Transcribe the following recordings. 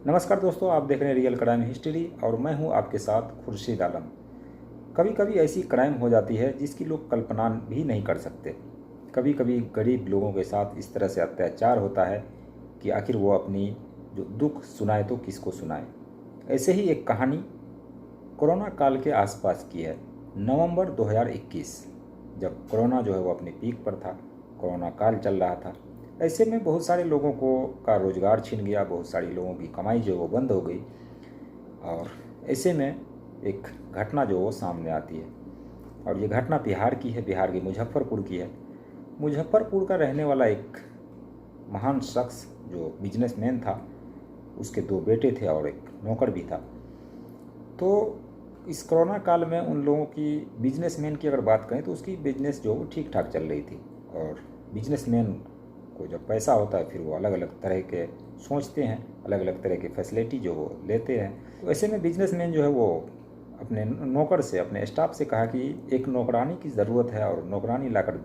नमस्कार दोस्तों, आप देख रहे हैं रियल क्राइम हिस्ट्री और मैं हूं आपके साथ खुर्शीद आलम। कभी कभी ऐसी क्राइम हो जाती है जिसकी लोग कल्पना भी नहीं कर सकते। कभी कभी गरीब लोगों के साथ इस तरह से अत्याचार होता है कि आखिर वो अपनी जो दुख सुनाए तो किसको सुनाए। ऐसे ही एक कहानी कोरोना काल के आसपास की है। नवंबर 2021, जब कोरोना जो है वो अपने पीक पर था, कोरोना काल चल रहा था। ऐसे में बहुत सारे लोगों को का रोज़गार छिन गया, बहुत सारे लोगों की कमाई जो वो बंद हो गई। और ऐसे में एक घटना जो वो सामने आती है, और ये घटना बिहार की है, बिहार के मुजफ्फरपुर की है। मुजफ्फरपुर का रहने वाला एक महान शख्स जो बिजनेसमैन था, उसके 2 बेटे थे और एक नौकर भी था। तो इस कोरोना काल में उन लोगों की, बिजनेसमैन की अगर बात करें तो उसकी बिजनेस जो वो ठीक ठाक चल रही थी। और बिजनेसमैन को जब पैसा होता है फिर वो अलग अलग तरह के सोचते हैं, अलग अलग तरह की फैसिलिटी जो वो लेते हैं। तो ऐसे में बिजनेसमैन जो है वो अपने नौकर से, अपने स्टाफ से कहा कि एक नौकरानी की ज़रूरत है और नौकरानी लाकर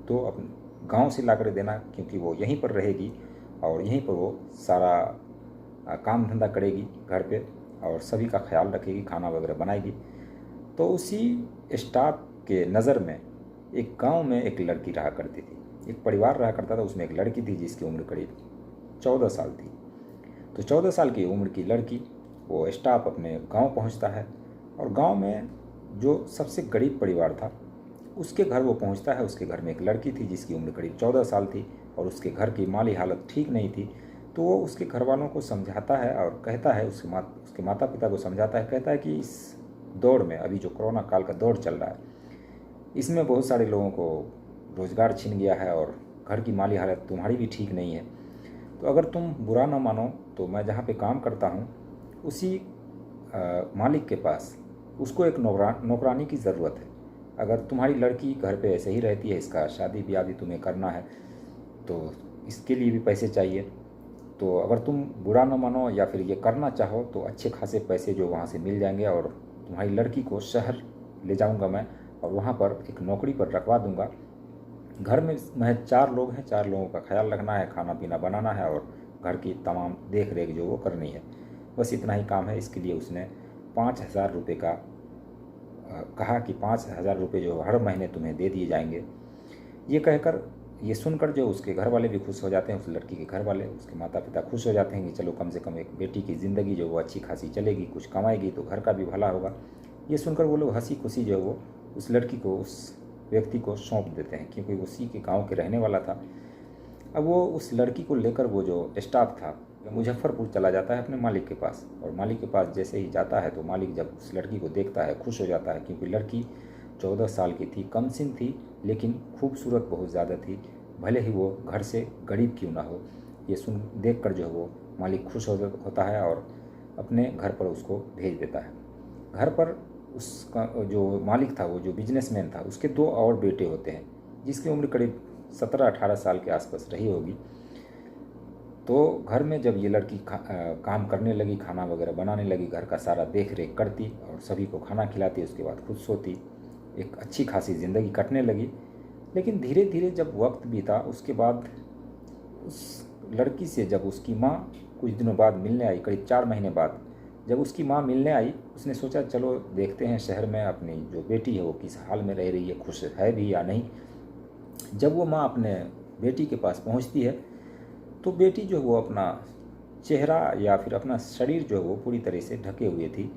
दो, अपने गांव से लाकर देना, क्योंकि वो यहीं पर रहेगी और यहीं पर वो सारा काम धंधा करेगी घर पे और सभी का ख्याल रखेगी, खाना वगैरह बनाएगी। तो उसी स्टाफ के नज़र में एक गांव में एक लड़की रहा करती थी, एक परिवार रहा करता था। उसमें एक लड़की थी जिसकी उम्र करीब 14 साल थी। तो 14 साल की उम्र की लड़की, वो स्टाफ अपने गांव पहुंचता है और गांव में जो सबसे गरीब परिवार था उसके घर वो पहुंचता है। उसके घर में एक लड़की थी जिसकी उम्र करीब 14 साल थी और उसके घर की माली हालत ठीक नहीं थी। तो वो उसके घर वालों को समझाता है और कहता है, उसके माता पिता को समझाता है, कहता है कि इस दौर में, अभी जो कोरोना काल का दौर चल रहा है, इसमें बहुत सारे लोगों को रोज़गार छिन गया है और घर की माली हालत तुम्हारी भी ठीक नहीं है। तो अगर तुम बुरा ना मानो तो मैं जहाँ पे काम करता हूँ उसी मालिक के पास उसको एक नौकरानी की ज़रूरत है। अगर तुम्हारी लड़की घर पे ऐसे ही रहती है, इसका शादी ब्याह भी तुम्हें करना है, तो इसके लिए भी पैसे चाहिए। तो अगर तुम बुरा ना मानो या फिर ये करना चाहो तो अच्छे खासे पैसे जो वहाँ से मिल जाएंगे और तुम्हारी लड़की को शहर ले जाऊँगा मैं और वहाँ पर एक नौकरी पर रखवा दूँगा। घर में महज 4 लोग हैं, 4 लोगों का ख्याल रखना है, खाना पीना बनाना है और घर की तमाम देख रेख जो वो करनी है। बस इतना ही काम है। इसके लिए उसने 5,000 रुपये का कहा कि 5,000 रुपये जो हर महीने तुम्हें दे दिए जाएंगे। ये कहकर, ये सुनकर जो उसके घर वाले भी खुश हो जाते हैं, उस लड़की के घर वाले, उसके माता पिता खुश हो जाते हैं कि चलो कम से कम एक बेटी की ज़िंदगी जो वो अच्छी खासी चलेगी, कुछ कमाएगी तो घर का भी भला होगा। ये सुनकर वो लोग हंसी खुशी जो वो उस लड़की को, उस व्यक्ति को सौंप देते हैं, क्योंकि वो उसी के गांव के रहने वाला था। अब वो उस लड़की को लेकर, वो जो स्टाफ था, मुजफ्फरपुर चला जाता है अपने मालिक के पास। और मालिक के पास जैसे ही जाता है तो मालिक जब उस लड़की को देखता है खुश हो जाता है, क्योंकि लड़की 14 साल की थी, कमसिन थी, लेकिन खूबसूरत बहुत ज़्यादा थी, भले ही वो घर से गरीब क्यों ना हो। ये सुन देख कर जो वो मालिक खुश होता है और अपने घर पर उसको भेज देता है। घर पर उसका जो मालिक था, वो जो बिजनेसमैन था, उसके 2 और बेटे होते हैं जिसकी उम्र करीब 17-18 साल के आसपास रही होगी। तो घर में जब ये लड़की काम करने लगी, खाना वगैरह बनाने लगी, घर का सारा देख रेख करती और सभी को खाना खिलाती, उसके बाद खुद सोती, एक अच्छी खासी ज़िंदगी कटने लगी। लेकिन धीरे धीरे जब वक्त बीता, उसके बाद उस लड़की से जब उसकी माँ कुछ दिनों बाद मिलने आई, करीब 4 महीने बाद जब उसकी माँ मिलने आई, उसने सोचा चलो देखते हैं शहर में अपनी जो बेटी है वो किस हाल में रह रही है, खुश है भी या नहीं। जब वो माँ अपने बेटी के पास पहुँचती है तो बेटी जो है वो अपना चेहरा या फिर अपना शरीर जो है वो पूरी तरह से ढके हुए थी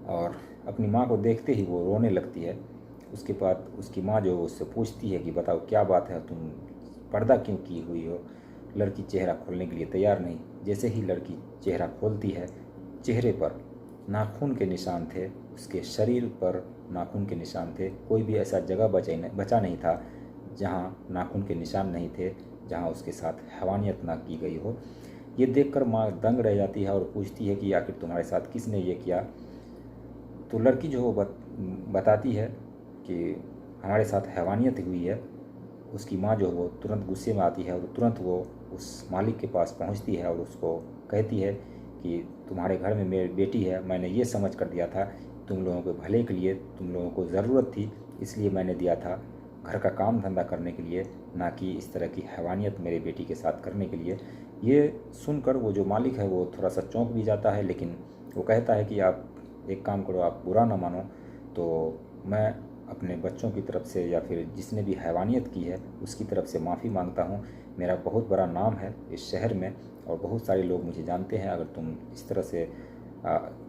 और अपनी माँ को देखते ही वो रोने लगती है। उसके बाद उसकी माँ जो उससे पूछती है कि बताओ क्या बात है, तुम पर्दा क्यों की हुई हो। लड़की चेहरा खोलने के लिए तैयार नहीं। जैसे ही लड़की चेहरा खोलती है, चेहरे पर नाखून के निशान थे, उसके शरीर पर नाखून के निशान थे। कोई भी ऐसा जगह बचा नहीं था जहाँ नाखून के निशान नहीं थे, जहाँ उसके साथ हैवानियत ना की गई हो। ये देखकर माँ दंग रह जाती है और पूछती है कि आखिर तुम्हारे साथ किसने ये किया। तो लड़की जो वो बताती है कि हमारे साथ हैवानियत हुई है। उसकी माँ जो वो तुरंत गुस्से में आती है और तुरंत वो उस मालिक के पास पहुंचती है और उसको कहती है कि तुम्हारे घर में मेरी बेटी है, मैंने ये समझ कर दिया था तुम लोगों के भले के लिए, तुम लोगों को ज़रूरत थी इसलिए मैंने दिया था, घर का काम धंधा करने के लिए, ना कि इस तरह की हैवानियत मेरे बेटी के साथ करने के लिए। ये सुनकर वो जो मालिक है वो थोड़ा सा चौंक भी जाता है, लेकिन वो कहता है कि आप एक काम करो, आप बुरा ना मानो, तो मैं अपने बच्चों की तरफ से या फिर जिसने भी हैवानियत की है उसकी तरफ से माफ़ी मांगता हूँ। मेरा बहुत बड़ा नाम है इस शहर में और बहुत सारे लोग मुझे जानते हैं। अगर तुम इस तरह से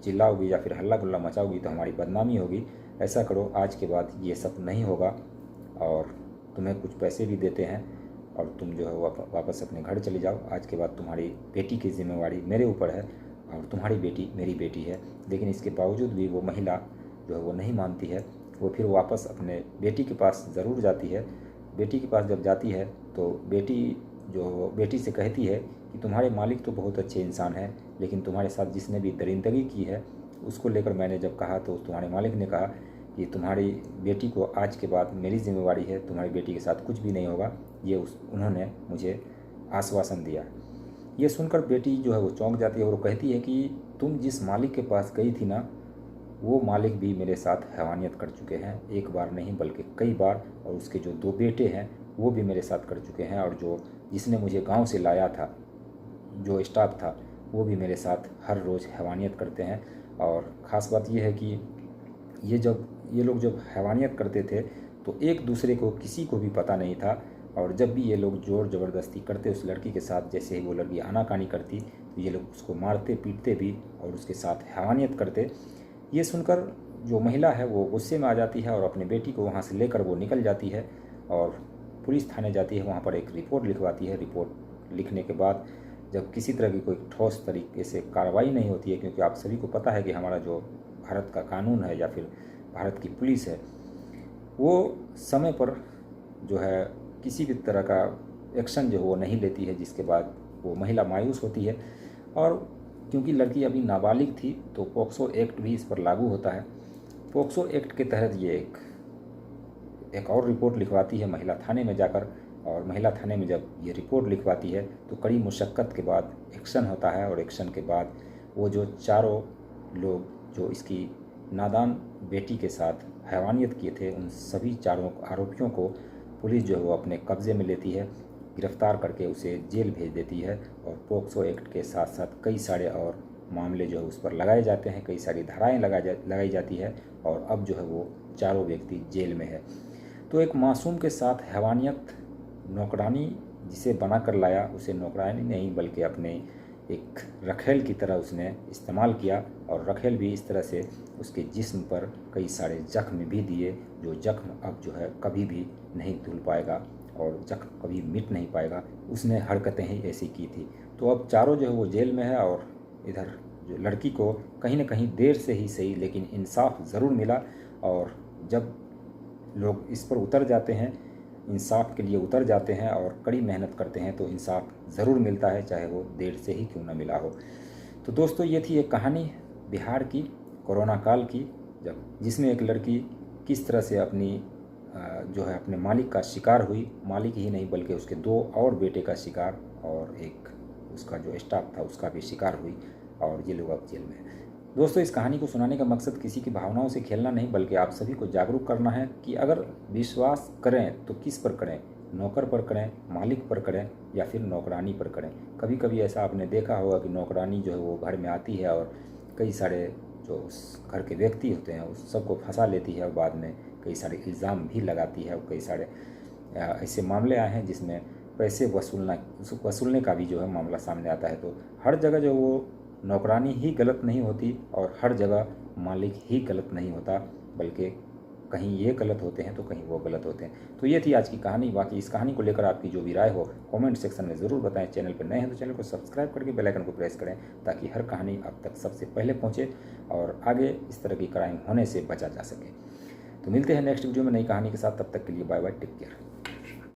चिल्लाओगी या फिर हल्ला गुल्ला मचाओगी तो हमारी बदनामी होगी। ऐसा करो, आज के बाद ये सब नहीं होगा और तुम्हें कुछ पैसे भी देते हैं और तुम जो है वापस अपने घर चले जाओ। आज के बाद तुम्हारी बेटी की जिम्मेवारी मेरे ऊपर है और तुम्हारी बेटी मेरी बेटी है। लेकिन इसके बावजूद भी वो महिला जो है वो नहीं मानती है। वो फिर वापस अपने बेटी के पास ज़रूर जाती है। बेटी के पास जब जाती है तो बेटी से कहती है कि तुम्हारे मालिक तो बहुत अच्छे इंसान हैं, लेकिन तुम्हारे साथ जिसने भी दरिंदगी की है उसको लेकर मैंने जब कहा तो तुम्हारे मालिक ने कहा कि तुम्हारी बेटी को आज के बाद मेरी जिम्मेवारी है, तुम्हारी बेटी के साथ कुछ भी नहीं होगा। ये उन्होंने मुझे आश्वासन दिया। ये सुनकर बेटी जो है वो चौंक जाती है और वो कहती है कि तुम जिस मालिक के पास गई थी ना, वो मालिक भी मेरे साथ हैवानियत कर चुके हैं, एक बार नहीं बल्कि कई बार, और उसके जो 2 बेटे हैं वो भी मेरे साथ कर चुके हैं, और जिसने मुझे गांव से लाया था, जो स्टाफ था, वो भी मेरे साथ हर रोज़ हैवानियत करते हैं। और ख़ास बात यह है कि ये लोग जब हैवानियत करते थे तो एक दूसरे को किसी को भी पता नहीं था, और जब भी ये लोग ज़ोर ज़बरदस्ती करते उस लड़की के साथ, जैसे ही वो लड़की आनाकानी करती तो ये लोग उसको मारते पीटते भी और उसके साथ हैवानियत करते। ये सुनकर जो महिला है वो गुस्से में आ जाती है और अपनी बेटी को वहाँ से लेकर वो निकल जाती है और पुलिस थाने जाती है। वहाँ पर एक रिपोर्ट लिखवाती है। रिपोर्ट लिखने के बाद जब किसी तरह की कोई ठोस तरीके से कार्रवाई नहीं होती है, क्योंकि आप सभी को पता है कि हमारा जो भारत का कानून है या फिर भारत की पुलिस है, वो समय पर जो है किसी भी तरह का एक्शन जो वो नहीं लेती है, जिसके बाद वो महिला मायूस होती है। और क्योंकि लड़की अभी नाबालिग थी तो पोक्सो एक्ट भी इस पर लागू होता है। पोक्सो एक्ट के तहत ये एक और रिपोर्ट लिखवाती है महिला थाने में जाकर, और महिला थाने में जब ये रिपोर्ट लिखवाती है तो कड़ी मुशक्क़त के बाद एक्शन होता है, और एक्शन के बाद वो जो चारों लोग जो इसकी नादान बेटी के साथ हैवानियत किए थे, उन सभी चारों आरोपियों को पुलिस जो है वो अपने कब्ज़े में लेती है, गिरफ्तार करके उसे जेल भेज देती है। और पोक्सो एक्ट के साथ साथ कई सारे और मामले जो है उस पर लगाए जाते हैं, कई सारी धाराएँ लगाई जाती है, और अब जो है वो चारों व्यक्ति जेल में है। तो एक मासूम के साथ हैवानियत, नौकरानी जिसे बना कर लाया उसे नौकरानी नहीं बल्कि अपने एक रखेल की तरह उसने इस्तेमाल किया, और रखेल भी इस तरह से उसके जिस्म पर कई सारे जख्म भी दिए, जो जख्म अब जो है कभी भी नहीं धुल पाएगा और जख्म कभी मिट नहीं पाएगा। उसने हरकतें ही ऐसी की थी। तो अब चारों जो है वो जेल में है, और इधर जो लड़की को कहीं ना कहीं देर से ही सही लेकिन इंसाफ ज़रूर मिला। और जब लोग इस पर उतर जाते हैं, इंसाफ के लिए उतर जाते हैं और कड़ी मेहनत करते हैं, तो इंसाफ ज़रूर मिलता है, चाहे वो देर से ही क्यों ना मिला हो। तो दोस्तों, ये थी एक कहानी बिहार की कोरोना काल की, जिसमें एक लड़की किस तरह से जो है अपने मालिक का शिकार हुई। मालिक ही नहीं बल्कि उसके 2 और बेटे का शिकार, और एक उसका जो स्टाफ था उसका भी शिकार हुई, और ये लोग अब जेल में हैं। दोस्तों, इस कहानी को सुनाने का मकसद किसी की भावनाओं से खेलना नहीं बल्कि आप सभी को जागरूक करना है कि अगर विश्वास करें तो किस पर करें, नौकर पर करें, मालिक पर करें, या फिर नौकरानी पर करें। कभी कभी ऐसा आपने देखा होगा कि नौकरानी जो है वो घर में आती है और कई सारे जो उस घर के व्यक्ति होते हैं उस सबको फंसा लेती है, और बाद में कई सारे इल्ज़ाम भी लगाती है, और कई सारे ऐसे मामले आए हैं जिसमें पैसे वसूलने का भी जो है मामला सामने आता है। तो हर जगह जो वो नौकरानी ही गलत नहीं होती और हर जगह मालिक ही गलत नहीं होता, बल्कि कहीं ये गलत होते हैं तो कहीं वो गलत होते हैं। तो ये थी आज की कहानी। बाकी इस कहानी को लेकर आपकी जो भी राय हो कमेंट सेक्शन में ज़रूर बताएं। चैनल पर नए हैं तो चैनल को सब्सक्राइब करके बेल आइकन को प्रेस करें, ताकि हर कहानी आप तक सबसे पहले पहुँचे और आगे इस तरह की क्राइम होने से बचा जा सके। तो मिलते हैं नेक्स्ट वीडियो में नई कहानी के साथ। तब तक के लिए बाय बाय, टेक केयर।